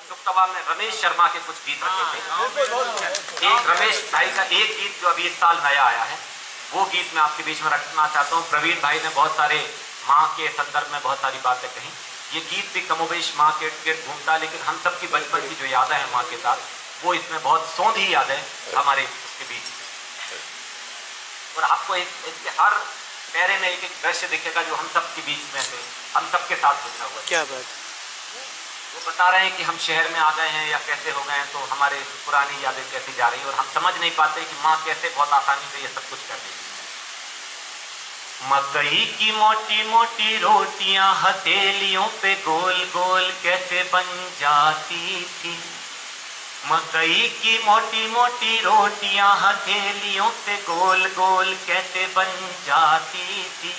शुक्तवा में रमेश शर्मा के कुछ गीत रखे थे। एक रमेश भाई का एक गीत जो अभी इस साल नया आया है, वो गीत मैं आपके बीच में रखना चाहता हूँ। प्रवीण भाई ने बहुत सारे माँ के संदर्भ में बहुत सारी बातें कही। ये गीत भी कमोबेश माँ के इर्द घूमता, लेकिन हम सबकी बचपन की जो यादें हैं माँ के साथ, वो इसमें बहुत सौंधी यादें हमारे उसके बीच। और आपको इसके हर पैरे में एक एक दृश्य दिखेगा जो हम सबके बीच में थे, हम सबके साथ गुजरा हुआ। क्या बात। वो बता रहे हैं कि हम शहर में आ गए हैं या कैसे हो गए हैं, तो हमारे पुरानी यादें कैसी जा रही हैं, और हम समझ नहीं पाते कि माँ कैसे बहुत आसानी से ये सब कुछ कर देती है। मकई की मोटी मोटी रोटियां हथेलियों पे गोल गोल कैसे बन जाती थी। मकई की मोटी मोटी रोटियां हथेलियों पे गोल गोल कैसे बन जाती थी।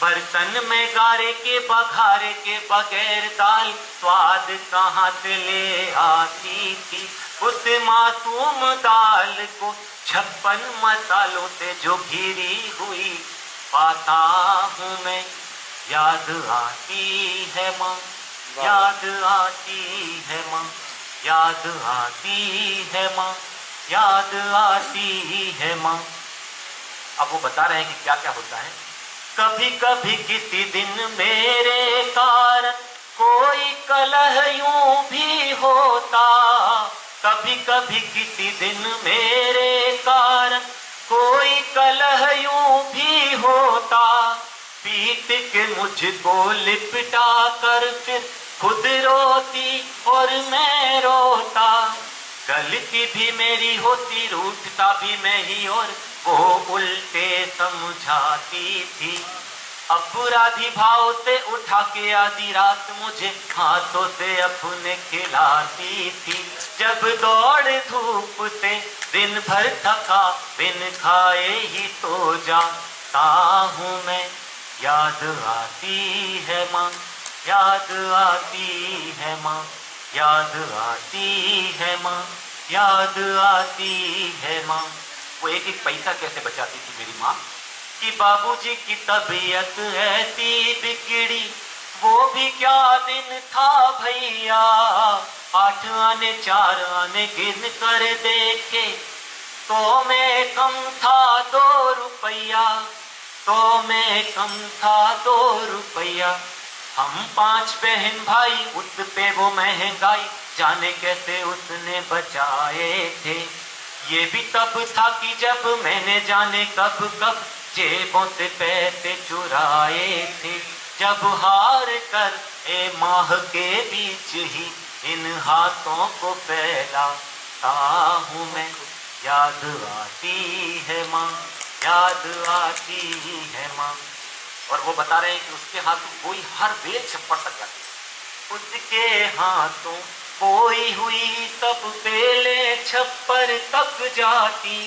बर्तन में गारे के बघारे के बगैर दाल स्वाद कहाँ से ले आती थी। उस मासूम दाल को 56 मसालों से जो घिरी हुई पाता हूँ मैं, याद आती है माँ, याद आती है माँ, याद आती है माँ, याद आती है माँ। अब वो बता रहे हैं कि क्या क्या होता है। कभी कभी किसी दिन मेरे कारण कोई कलह यूं भी होता। कभी कभी किसी दिन मेरे कारण कोई कलह यूं भी होता। पीट के मुझको लिपटा कर फिर खुद रोती और मैं रोता। गलती भी मेरी होती, रूठता भी मैं ही और वो उल्टे समझाती थी। अपराधी भाव से उठा के आधी रात मुझे हाथों से अपने खिलाती थी। जब दौड़ धूप से दिन भर थका बिन खाए ही तो जाता हूँ मैं, याद आती है माँ, याद आती है माँ, याद आती है माँ, याद आती है माँ। वो एक एक पैसा कैसे बचाती थी मेरी माँ, कि बाबूजी की तबीयत ऐसी बिगड़ी, वो भी क्या दिन था भैया। 8 आने 4 आने गिन कर देखे तो मैं कम था 2 रुपया, तो मैं कम था 2 रुपया। हम 5 बहन भाई, उस पे वो महंगाई, जाने कैसे उसने बचाए थे। ये भी तब था कि जब मैंने जाने कब कब जेबों से पैसे चुराए थे। जब हार कर माह के बीच ही इन हाथों को फैलाता हूँ मैं, याद आती है माँ, याद आती है माँ। और वो बता रहे हैं कि उसके हाथों कोई हर बेल छप्पर तक जाती है। उसके हाथों बोई हुई सब बेले छप्पर तक जाती।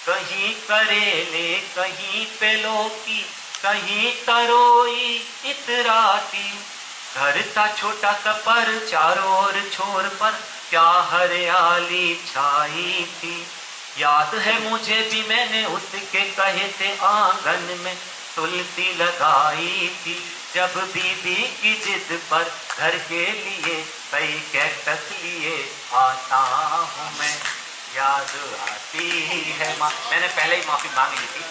कहीं करेले, कहीं पे लौकी, कहीं तरोई इतराती। घर था छोटा सा पर चारों ओर छोर पर क्या हरियाली छाई थी। याद है मुझे भी मैंने उसके कहे थे आंगन में तुलसी लगाई थी। जब बीबी की जिद पर घर के लिए कई कैक्टस लिए आता हूँ मैं, याद आती है माँ। मैंने पहले ही माफी मांग ली थी।